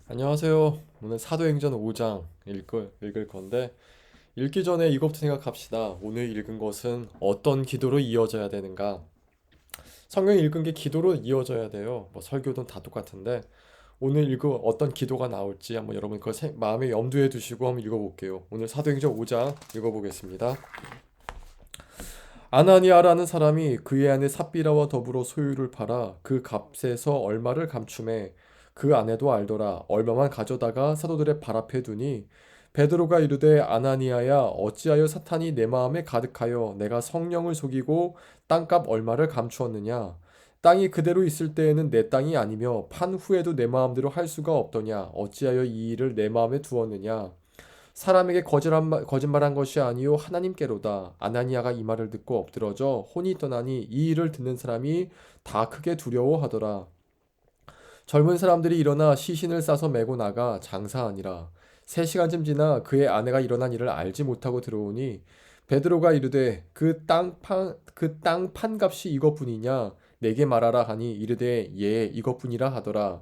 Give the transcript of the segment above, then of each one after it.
안녕하세요. 오늘 사도행전 5장 읽을 건데, 읽기 전에 이것부터 생각합시다. 오늘 읽은 것은 어떤 기도로 이어져야 되는가? 성경 읽은 게 기도로 이어져야 돼요. 뭐 설교든 다 똑같은데, 오늘 읽은 어떤 기도가 나올지 한번 여러분 그걸 마음에 염두에 두시고 한번 읽어볼게요. 오늘 사도행전 5장 읽어보겠습니다. 아나니아라는 사람이 그의 아내 삽비라와 더불어 소유를 팔아 그 값에서 얼마를 감춤해 그 아내도 알더라. 얼마만 가져다가 사도들의 발 앞에 두니 베드로가 이르되 아나니아야 어찌하여 사탄이 내 마음에 가득하여 내가 성령을 속이고 땅값 얼마를 감추었느냐. 땅이 그대로 있을 때에는 내 땅이 아니며 판 후에도 내 마음대로 할 수가 없더냐. 어찌하여 이 일을 내 마음에 두었느냐. 사람에게 거짓말한 것이 아니요 하나님께로다. 아나니아가 이 말을 듣고 엎드러져 혼이 떠나니 이 일을 듣는 사람이 다 크게 두려워하더라. 젊은 사람들이 일어나 시신을 싸서 메고 나가 장사하니라. 3시간쯤 지나 그의 아내가 일어난 일을 알지 못하고 들어오니 베드로가 이르되 그 땅 판값이 이것뿐이냐 내게 말하라 하니 이르되 예 이것뿐이라 하더라.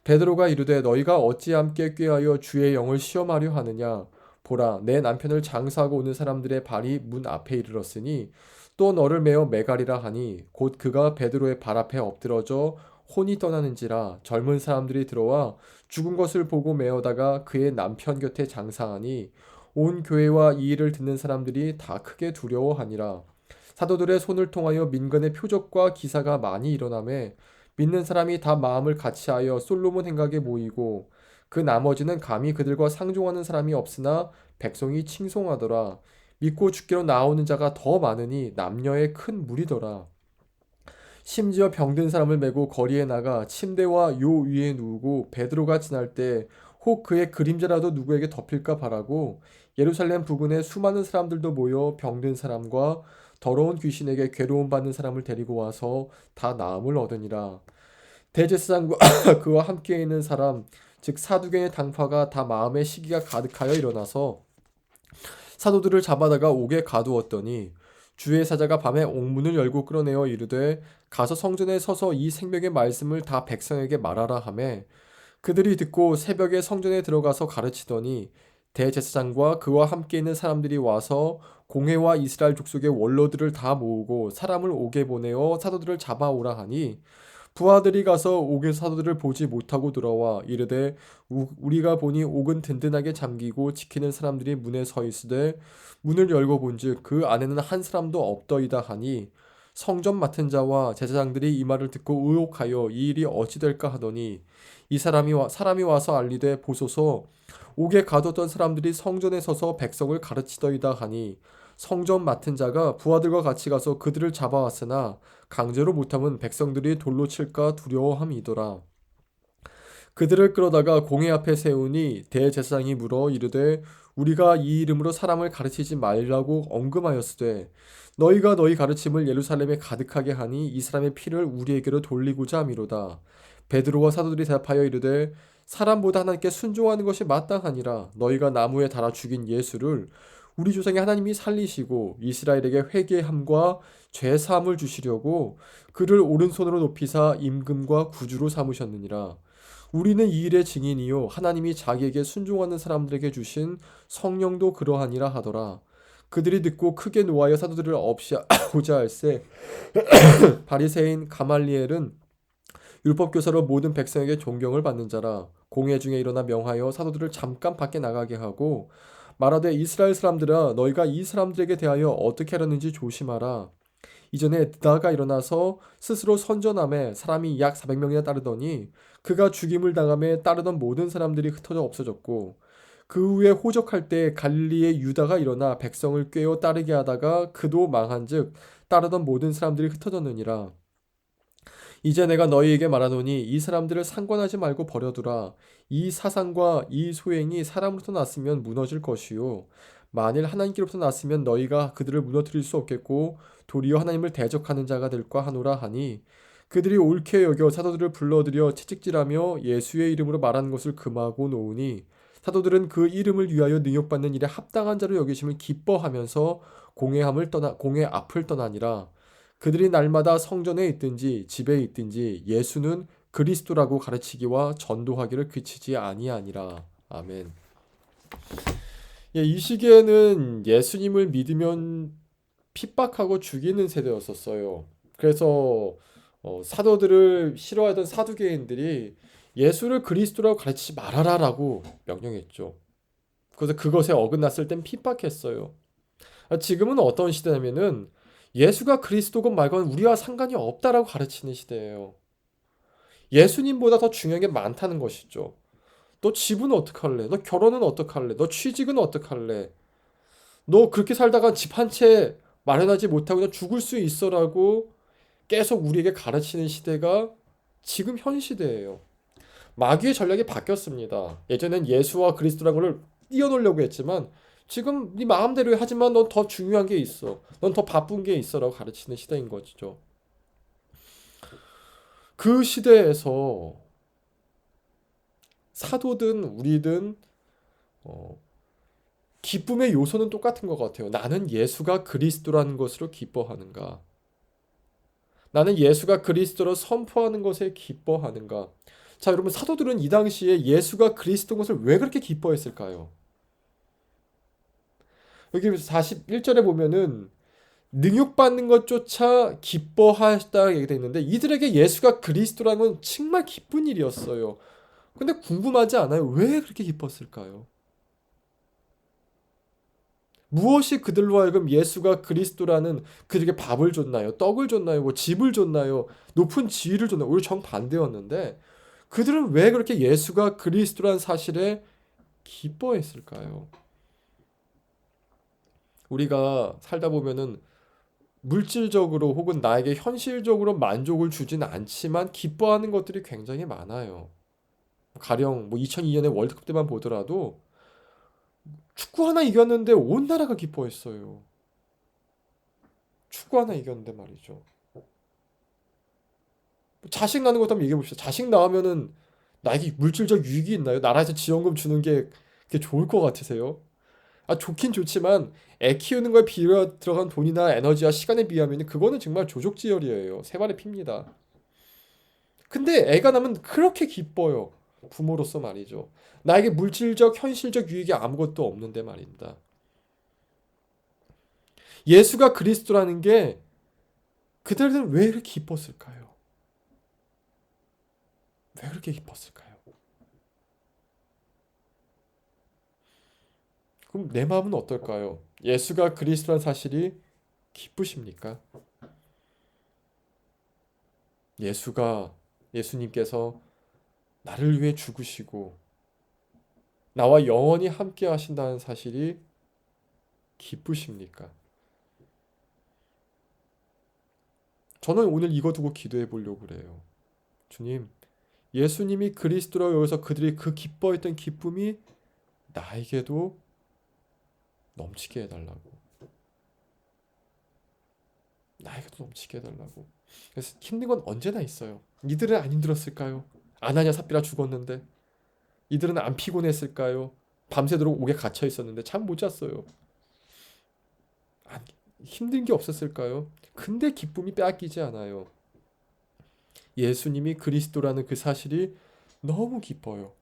베드로가 이르되 너희가 어찌 함께 꾀하여 주의 영을 시험하려 하느냐. 보라 내 남편을 장사하고 오는 사람들의 발이 문 앞에 이르렀으니 또 너를 메어 매가리라 하니 곧 그가 베드로의 발 앞에 엎드러져 혼이 떠나는지라. 젊은 사람들이 들어와 죽은 것을 보고 메어다가 그의 남편 곁에 장사하니 온 교회와 이 일을 듣는 사람들이 다 크게 두려워하니라. 사도들의 손을 통하여 민간의 표적과 기사가 많이 일어나매 믿는 사람이 다 마음을 같이하여 솔로몬 행각에 모이고 그 나머지는 감히 그들과 상종하는 사람이 없으나 백성이 칭송하더라. 믿고 죽기로 나오는 자가 더 많으니 남녀의 큰 무리더라. 심지어 병든 사람을 메고 거리에 나가 침대와 요 위에 누우고 베드로가 지날 때 혹 그의 그림자라도 누구에게 덮일까 바라고 예루살렘 부근에 수많은 사람들도 모여 병든 사람과 더러운 귀신에게 괴로움 받는 사람을 데리고 와서 다 나음을 얻으니라. 대제사장과 그와 함께 있는 사람 즉 사두개의 당파가 다 마음의 시기가 가득하여 일어나서 사도들을 잡아다가 옥에 가두었더니 주의 사자가 밤에 옥문을 열고 끌어내어 이르되 가서 성전에 서서 이 생명의 말씀을 다 백성에게 말하라 하매 그들이 듣고 새벽에 성전에 들어가서 가르치더니 대제사장과 그와 함께 있는 사람들이 와서 공회와 이스라엘 족속의 원로들을 다 모으고 사람을 옥에 보내어 사도들을 잡아오라 하니 부하들이 가서 옥의 사도들을 보지 못하고 돌아와 이르되 우리가 보니 옥은 든든하게 잠기고 지키는 사람들이 문에 서 있으되 문을 열고 본즉 그 안에는 한 사람도 없더이다 하니 성전 맡은 자와 제사장들이 이 말을 듣고 의혹하여 이 일이 어찌 될까 하더니 이 사람이 와서 알리되 보소서 옥에 가뒀던 사람들이 성전에 서서 백성을 가르치더이다 하니 성전 맡은 자가 부하들과 같이 가서 그들을 잡아왔으나 강제로 못하면 백성들이 돌로 칠까 두려워함이더라. 그들을 끌어다가 공회 앞에 세우니 대제사장이 물어 이르되 우리가 이 이름으로 사람을 가르치지 말라고 언금하였으되 너희가 너희 가르침을 예루살렘에 가득하게 하니 이 사람의 피를 우리에게로 돌리고자 함이로다. 베드로와 사도들이 대답하여 이르되 사람보다 하나님께 순종하는 것이 마땅하니라. 너희가 나무에 달아 죽인 예수를 우리 조상의 하나님이 살리시고 이스라엘에게 회개함과 죄 사함을 주시려고 그를 오른손으로 높이사 임금과 구주로 삼으셨느니라. 우리는 이 일의 증인이요 하나님이 자기에게 순종하는 사람들에게 주신 성령도 그러하니라 하더라. 그들이 듣고 크게 노하여 사도들을 없이하고자 할세 바리새인 가말리엘은 율법교사로 모든 백성에게 존경을 받는 자라. 공회 중에 일어나 명하여 사도들을 잠깐 밖에 나가게 하고 말하되 이스라엘 사람들아 너희가 이 사람들에게 대하여 어떻게 하려는지 조심하라. 이전에 드다가 일어나서 스스로 선전함에 사람이 약 400명이나 따르더니 그가 죽임을 당함에 따르던 모든 사람들이 흩어져 없어졌고 그 후에 호적할 때 갈릴리의 유다가 일어나 백성을 꿰어 따르게 하다가 그도 망한즉 따르던 모든 사람들이 흩어졌느니라. 이제 내가 너희에게 말하노니 이 사람들을 상관하지 말고 버려두라. 이 사상과 이 소행이 사람으로부터 났으면 무너질 것이요 만일 하나님께로부터 났으면 너희가 그들을 무너뜨릴 수 없겠고 도리어 하나님을 대적하는 자가 될까 하노라 하니 그들이 옳게 여겨 사도들을 불러들여 채찍질하며 예수의 이름으로 말하는 것을 금하고 놓으니 사도들은 그 이름을 위하여 능욕받는 일에 합당한 자로 여기심을 기뻐하면서 공회 앞을 떠나니라. 그들이 날마다 성전에 있든지 집에 있든지 예수는 그리스도라고 가르치기와 전도하기를 그치지 아니하니라. 아멘. 예, 이 시기에는 예수님을 믿으면 핍박하고 죽이는 세대였었어요. 그래서 사도들을 싫어하던 사두개인들이 예수를 그리스도라고 가르치지 말아라라고 명령했죠. 그래서 그것에 어긋났을 땐 핍박했어요. 지금은 어떤 시대냐면은 예수가 그리스도건 말건 우리와 상관이 없다라고 가르치는 시대예요. 예수님보다 더 중요한 게 많다는 것이죠. 너 집은 어떡할래? 너 결혼은 어떡할래? 너 취직은 어떡할래? 너 그렇게 살다가 집 한 채 마련하지 못하고 그냥 죽을 수 있어라고 계속 우리에게 가르치는 시대가 지금 현 시대예요. 마귀의 전략이 바뀌었습니다. 예전엔 예수와 그리스도라는 걸 띄워놓으려고 했지만 지금 네 마음대로 하지만 넌 더 중요한 게 있어. 넌 더 바쁜 게 있어라고 가르치는 시대인 거죠. 그 시대에서 사도든 우리든 어, 기쁨의 요소는 똑같은 것 같아요. 나는 예수가 그리스도라는 것으로 기뻐하는가? 나는 예수가 그리스도로 선포하는 것에 기뻐하는가? 자, 여러분 사도들은 이 당시에 예수가 그리스도인 것을 왜 그렇게 기뻐했을까요? 여기 41절에 보면은 능욕받는 것조차 기뻐하셨다 얘기되어 있는데 이들에게 예수가 그리스도라는 건 정말 기쁜 일이었어요. 근데 궁금하지 않아요? 왜 그렇게 기뻤을까요? 무엇이 그들로 하여금 예수가 그리스도라는 그들에게 밥을 줬나요? 떡을 줬나요? 뭐 집을 줬나요? 높은 지위를 줬나요? 오히려 정반대였는데 그들은 왜 그렇게 예수가 그리스도라는 사실에 기뻐했을까요? 우리가 살다 보면은 물질적으로 혹은 나에게 현실적으로 만족을 주진 않지만 기뻐하는 것들이 굉장히 많아요. 가령 뭐 2002년에 월드컵 때만 보더라도 축구 하나 이겼는데 온 나라가 기뻐했어요. 축구 하나 이겼는데 말이죠. 자식 낳는 것도 한번 얘기해 봅시다. 자식 낳으면은 나에게 물질적 유익이 있나요? 나라에서 지원금 주는 게 그게 좋을 것 같으세요? 아, 좋긴 좋지만 애 키우는 거에 비려 들어간 돈이나 에너지와 시간에 비하면 그거는 정말 조족지혈이에요. 세 발의 피입니다. 근데 애가 나면 그렇게 기뻐요. 부모로서 말이죠. 나에게 물질적, 현실적 유익이 아무것도 없는데 말입니다. 예수가 그리스도라는 게 그들은 왜 이렇게 기뻤을까요? 왜 그렇게 기뻤을까요? 그럼 내 마음은 어떨까요? 예수가 그리스도라는 사실이 기쁘십니까? 예수가 예수님께서 나를 위해 죽으시고 나와 영원히 함께 하신다는 사실이 기쁘십니까? 저는 오늘 이거 두고 기도해 보려고 그래요. 주님, 예수님이 그리스도라고 여기서 그들이 그 기뻐했던 기쁨이 나에게도 넘치게 해달라고. 나에게도 넘치게 해달라고. 그래서 힘든 건 언제나 있어요. 이들은 안 힘들었을까요? 아나냐 삽비라 죽었는데 이들은 안 피곤했을까요? 밤새도록 옥에 갇혀 있었는데 잠 못 잤어요. 안, 힘든 게 없었을까요? 근데 기쁨이 빼앗기지 않아요. 예수님이 그리스도라는 그 사실이 너무 기뻐요.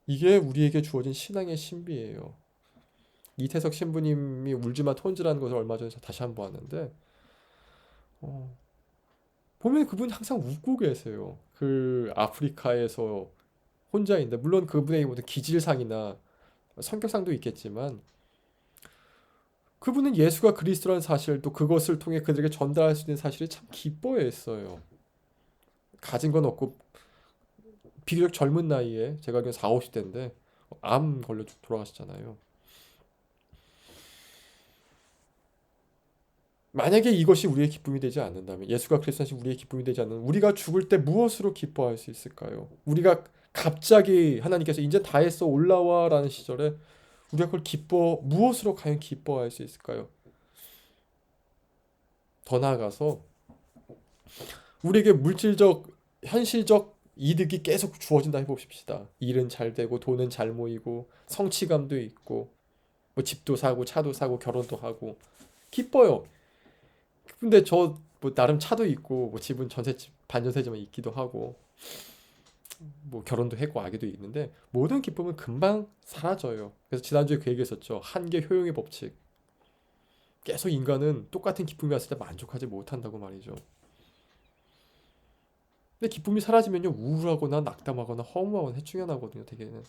이게 우리에게 주어진 신앙의 신비예요. 이태석 신부님이 울지마 톤즈라는 것을 얼마 전에 다시 한 번 봤는데 어, 보면 그분 항상 웃고 계세요. 그 아프리카에서 혼자인데 물론 그분의 모든 기질상이나 성격상도 있겠지만 그분은 예수가 그리스도라는 사실 또 그것을 통해 그들에게 전달할 수 있는 사실이 참 기뻐했어요. 가진 건 없고 비교적 젊은 나이에 제가 알기로 4, 50대인데 암 걸려 돌아가셨잖아요. 만약에 이것이 우리의 기쁨이 되지 않는다면 예수가 그리스도신 우리의 기쁨이 되지 않는 우리가 죽을 때 무엇으로 기뻐할 수 있을까요? 우리가 갑자기 하나님께서 이제 다 했어 올라와라는 시절에 우리가 그걸 무엇으로 과연 기뻐할 수 있을까요? 더 나아가서 우리에게 물질적 현실적 이득이 계속 주어진다 해봅시다. 일은 잘 되고 돈은 잘 모이고 성취감도 있고 뭐 집도 사고 차도 사고 결혼도 하고 기뻐요. 근데 저 뭐 나름 차도 있고 뭐 집은 전세 반전세지만 있기도 하고 뭐 결혼도 했고 아기도 있는데 모든 기쁨은 금방 사라져요. 그래서 지난주에 그 얘기했었죠. 한계 효용의 법칙. 계속 인간은 똑같은 기쁨이 왔을 때 만족하지 못한다고 말이죠. 근데 기쁨이 사라지면요 우울하거나 낙담하거나 허무하거나 해충연하거든요. 대개는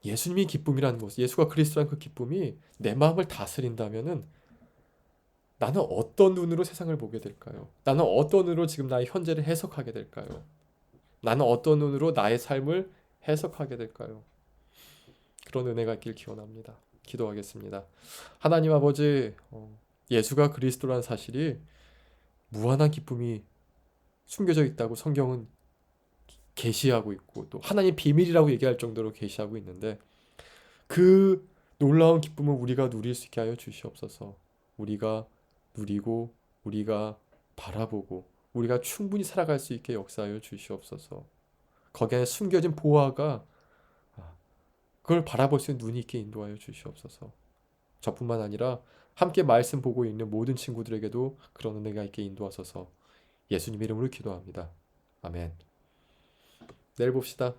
예수님이 기쁨이라는 것, 예수가 그리스도라는 그 기쁨이 내 마음을 다스린다면은 나는 어떤 눈으로 세상을 보게 될까요? 나는 어떤 눈으로 지금 나의 현재를 해석하게 될까요? 나는 어떤 눈으로 나의 삶을 해석하게 될까요? 그런 은혜가 있길 기원합니다. 기도하겠습니다. 하나님 아버지, 예수가 그리스도라는 사실이 무한한 기쁨이 숨겨져 있다고 성경은 계시하고 있고 또 하나님 비밀이라고 얘기할 정도로 계시하고 있는데 그 놀라운 기쁨을 우리가 누릴 수 있게 하여 주시옵소서. 우리가 누리고 우리가 바라보고 우리가 충분히 살아갈 수 있게 역사하여 주시옵소서. 거기 안에 숨겨진 보화가 그걸 바라볼 수 있는 눈이 있게 인도하여 주시옵소서. 저뿐만 아니라 함께 말씀 보고 있는 모든 친구들에게도 그런 은혜가 있게 인도하소서. 예수님 이름으로 기도합니다. 아멘. 내일 봅시다.